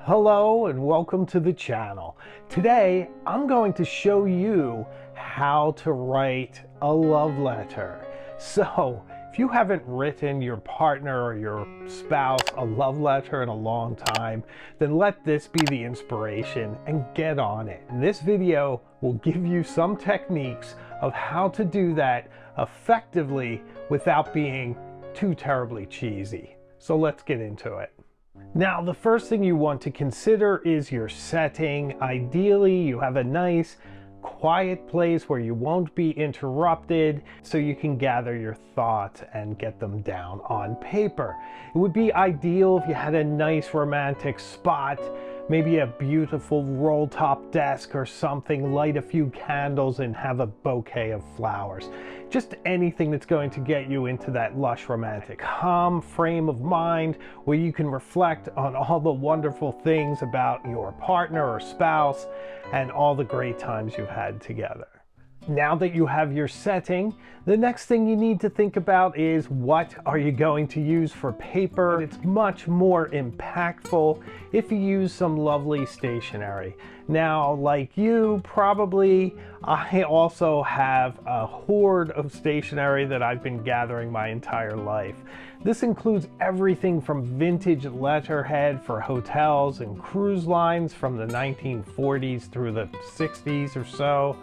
Hello and welcome to the channel. Today I'm going to show you how to write a love letter. So if you haven't written your partner or your spouse a love letter in a long time, then let this be the inspiration and get on it. This video will give you some techniques of how to do that effectively without being too terribly cheesy. So let's get into it. Now, the first thing you want to consider is your setting. Ideally, you have a nice, quiet place where you won't be interrupted so you can gather your thoughts and get them down on paper. It would be ideal if you had a nice romantic spot, maybe a beautiful roll-top desk or something, light a few candles and have a bouquet of flowers. Just anything that's going to get you into that lush, romantic, calm frame of mind where you can reflect on all the wonderful things about your partner or spouse and all the great times you've had together. Now that you have your setting, the next thing you need to think about is what are you going to use for paper. It's much more impactful if you use some lovely stationery. Now, like you, probably, I also have a hoard of stationery that I've been gathering my entire life. This includes everything from vintage letterhead for hotels and cruise lines from the 1940s through the 60s or so.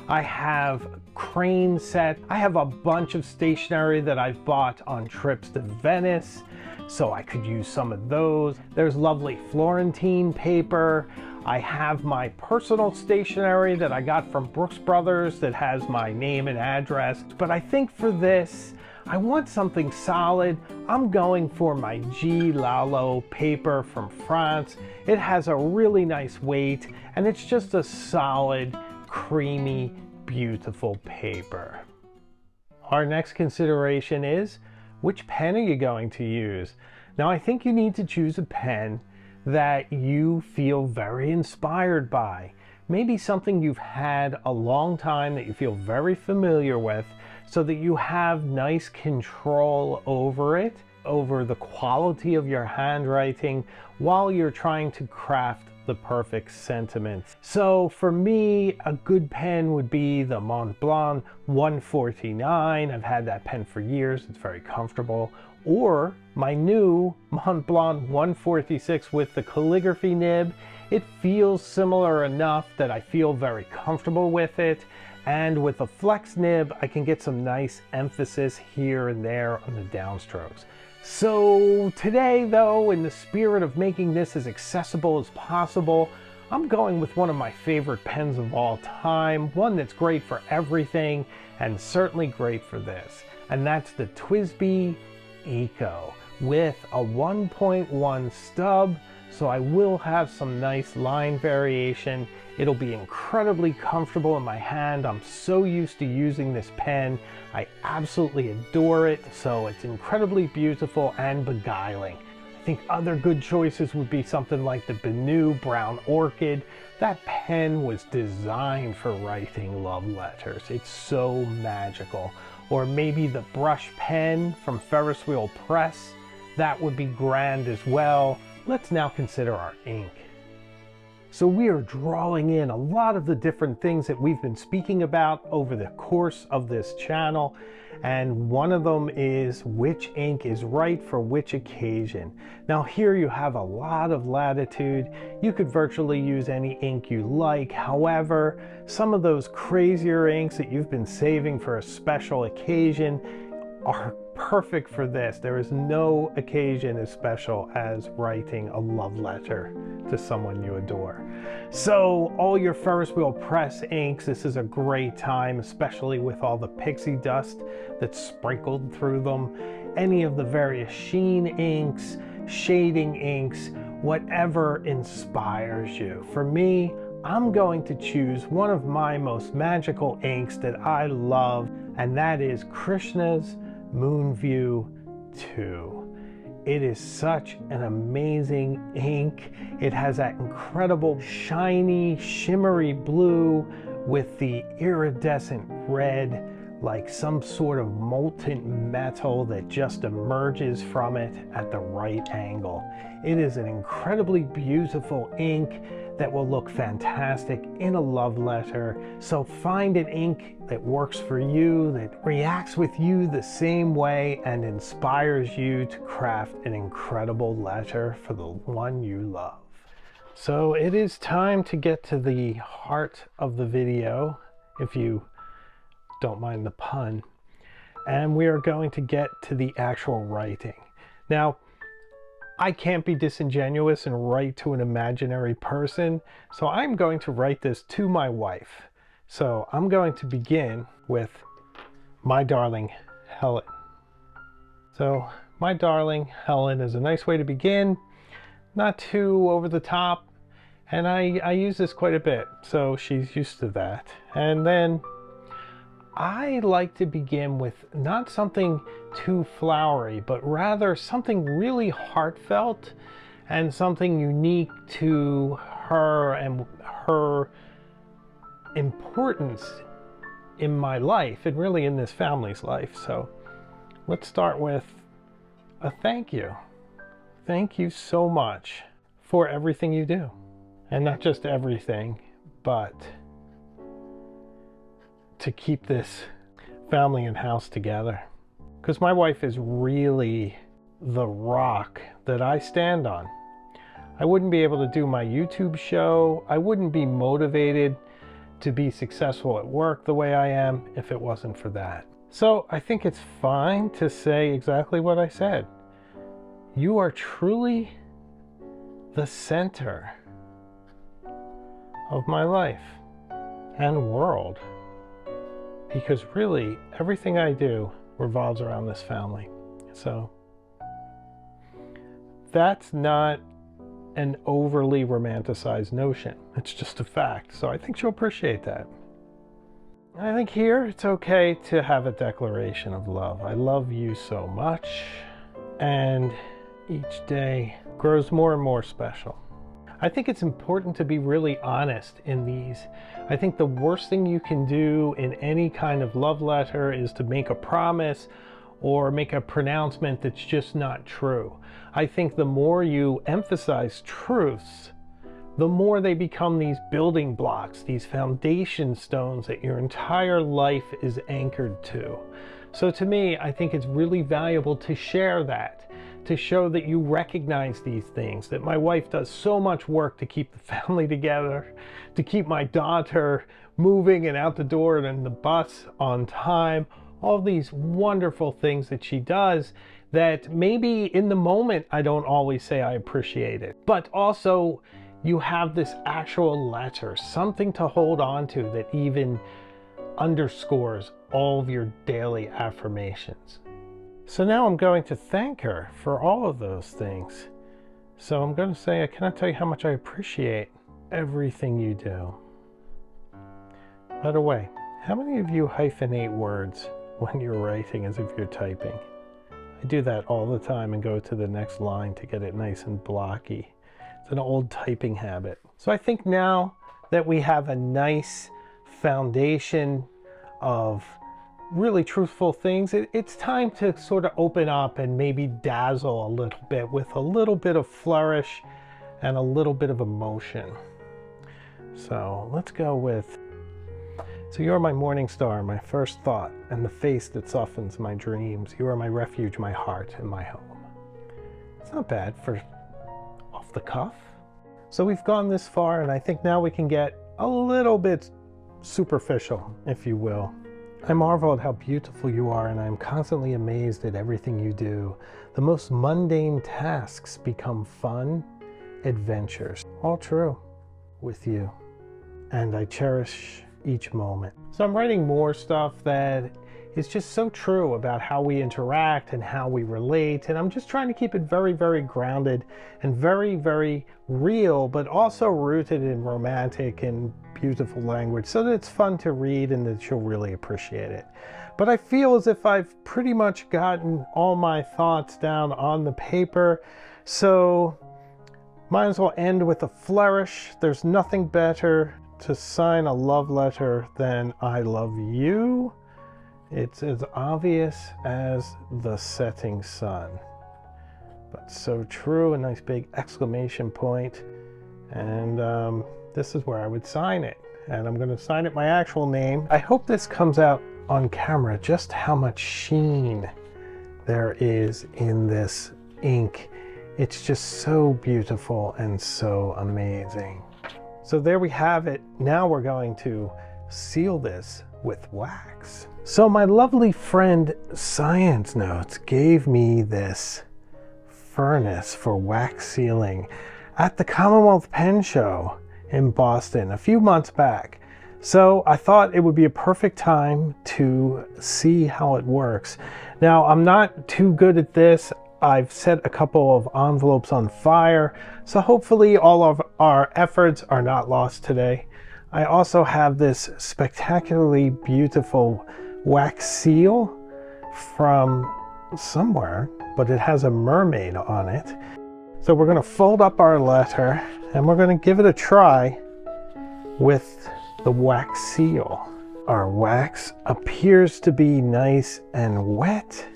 I have crane set. I have a bunch of stationery that I've bought on trips to Venice, so I could use some of those. There's lovely Florentine paper. I have my personal stationery that I got from Brooks Brothers that has my name and address. But I think for this, I want something solid. I'm going for my G. Lalo paper from France. It has a really nice weight, and it's just a solid, creamy, beautiful paper. Our next consideration is, which pen are you going to use? Now, I think you need to choose a pen that you feel very inspired by. Maybe something you've had a long time that you feel very familiar with, so that you have nice control over it, over the quality of your handwriting while you're trying to craft the perfect sentiment. So for me, a good pen would be the Mont Blanc 149. I've had that pen for years. It's very comfortable. Or my new Mont Blanc 146 with the calligraphy nib. It feels similar enough that I feel very comfortable with it. And with a flex nib, I can get some nice emphasis here and there on the downstrokes. So today, though, in the spirit of making this as accessible as possible, I'm going with one of my favorite pens of all time, one that's great for everything and certainly great for this. And that's the TWSBI Eco with a 1.1 stub, so I will have some nice line variation. It'll be incredibly comfortable in my hand. I'm so used to using this pen. I absolutely adore it, so it's incredibly beautiful and beguiling. I think other good choices would be something like the Benu Brown Orchid. That pen was designed for writing love letters. It's so magical. Or maybe the brush pen from Ferris Wheel Press. That would be grand as well. Let's now consider our ink. So we are drawing in a lot of the different things that we've been speaking about over the course of this channel. And one of them is which ink is right for which occasion. Now here you have a lot of latitude. You could virtually use any ink you like. However, some of those crazier inks that you've been saving for a special occasion are perfect for this. There is no occasion as special as writing a love letter to someone you adore. So all your Ferris wheel press inks, this is a great time, especially with all the pixie dust that's sprinkled through them. Any of the various sheen inks, shading inks, whatever inspires you. For me, I'm going to choose one of my most magical inks that I love, and that is Krishna's Moonview 2. It is such an amazing ink. It has that incredible shiny, shimmery blue with the iridescent red, like some sort of molten metal that just emerges from it at the right angle. It is an incredibly beautiful ink that will look fantastic in a love letter. So find an ink that works for you, that reacts with you the same way and inspires you to craft an incredible letter for the one you love. So it is time to get to the heart of the video, if you don't mind the pun. And we are going to get to the actual writing. Now, I can't be disingenuous and write to an imaginary person, so I'm going to write this to my wife. So I'm going to begin with my darling Helen. So my darling Helen is a nice way to begin, not too over the top, and I use this quite a bit, so she's used to that. And then I like to begin with not something too flowery, but rather something really heartfelt and something unique to her and her importance in my life and really in this family's life. So let's start with a thank you. Thank you so much for everything you do. And not just everything, but to keep this family and house together. Because my wife is really the rock that I stand on. I wouldn't be able to do my YouTube show. I wouldn't be motivated to be successful at work the way I am if it wasn't for that. So I think it's fine to say exactly what I said. You are truly the center of my life and world. Because really, everything I do revolves around this family. So that's not an overly romanticized notion. It's just a fact. So I think she'll appreciate that. I think here it's okay to have a declaration of love. I love you so much. And each day grows more and more special. I think it's important to be really honest in these. I think the worst thing you can do in any kind of love letter is to make a promise or make a pronouncement that's just not true. I think the more you emphasize truths, the more they become these building blocks, these foundation stones that your entire life is anchored to. So to me, I think it's really valuable to share that, to show that you recognize these things, that my wife does so much work to keep the family together, to keep my daughter moving and out the door and in the bus on time, all these wonderful things that she does that maybe in the moment I don't always say I appreciate it. But also you have this actual letter, something to hold on to that even underscores all of your daily affirmations. So now I'm going to thank her for all of those things. So I'm going to say, I cannot tell you how much I appreciate everything you do. By the way, how many of you hyphenate words when you're writing as if you're typing? I do that all the time and go to the next line to get it nice and blocky. It's an old typing habit. So I think now that we have a nice foundation of really truthful things, it's time to sort of open up and maybe dazzle a little bit with a little bit of flourish and a little bit of emotion. So let's go with, so you're my morning star, my first thought, and the face that softens my dreams. You are my refuge, my heart, and my home. It's not bad for off the cuff. So we've gone this far, and I think now we can get a little bit superficial, if you will. I marvel at how beautiful you are, and I am constantly amazed at everything you do. The most mundane tasks become fun adventures. All true with you. And I cherish each moment. So I'm writing more stuff that is just so true about how we interact and how we relate. And I'm just trying to keep it very, very grounded and very, very real, but also rooted in romantic and beautiful language so that it's fun to read and that you'll really appreciate it. But I feel as if I've pretty much gotten all my thoughts down on the paper. So might as well end with a flourish. There's nothing better to sign a love letter than I love you. It's as obvious as the setting sun, but so true. A nice big exclamation point. And this is where I would sign it. And I'm going to sign it my actual name. I hope this comes out on camera, just how much sheen there is in this ink. It's just so beautiful and so amazing. So there we have it. Now we're going to seal this with wax. So my lovely friend Science Notes gave me this furnace for wax sealing at the Commonwealth Pen Show in Boston a few months back. So I thought it would be a perfect time to see how it works. Now, I'm not too good at this. I've set a couple of envelopes on fire, so hopefully all of our efforts are not lost today. I also have this spectacularly beautiful wax seal from somewhere, but it has a mermaid on it. So we're going to fold up our letter and we're going to give it a try with the wax seal. Our wax appears to be nice and wet,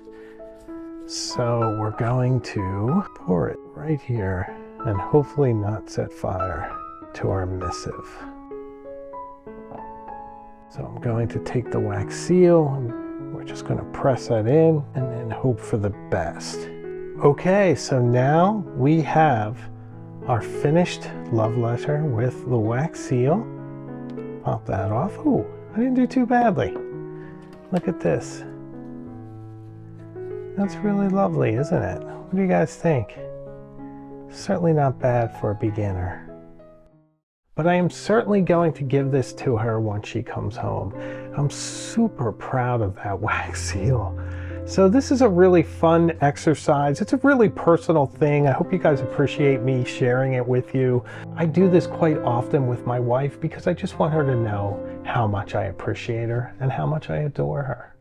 so we're going to pour it right here and hopefully not set fire to our missive. So I'm going to take the wax seal and we're just going to press that in and then hope for the best. Okay, so now we have our finished love letter with the wax seal. Pop that off. Ooh, I didn't do too badly. Look at this. That's really lovely, isn't it? What do you guys think? Certainly not bad for a beginner. But I am certainly going to give this to her once she comes home. I'm super proud of that wax seal. So this is a really fun exercise. It's a really personal thing. I hope you guys appreciate me sharing it with you. I do this quite often with my wife because I just want her to know how much I appreciate her and how much I adore her.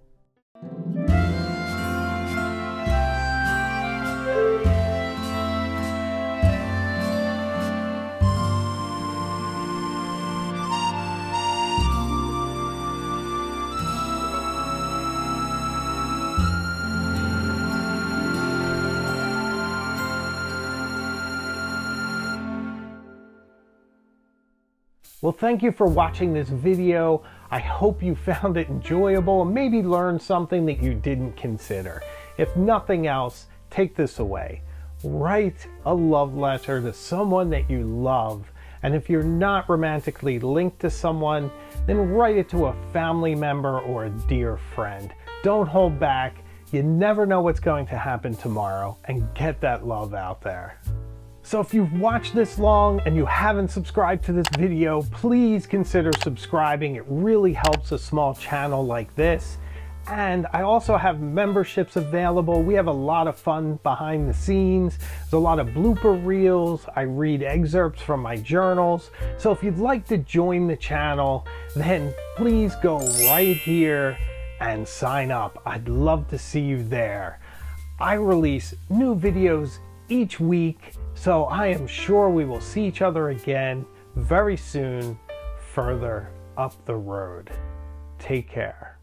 Well, thank you for watching this video. I hope you found it enjoyable and maybe learned something that you didn't consider. If nothing else, take this away. Write a love letter to someone that you love. And if you're not romantically linked to someone, then write it to a family member or a dear friend. Don't hold back. You never know what's going to happen tomorrow, and get that love out there. So if you've watched this long and you haven't subscribed to this video, please consider subscribing. It really helps a small channel like this. And I also have memberships available. We have a lot of fun behind the scenes. There's a lot of blooper reels. I read excerpts from my journals. So if you'd like to join the channel, then please go right here and sign up. I'd love to see you there. I release new videos each week, so I am sure we will see each other again very soon, further up the road. Take care.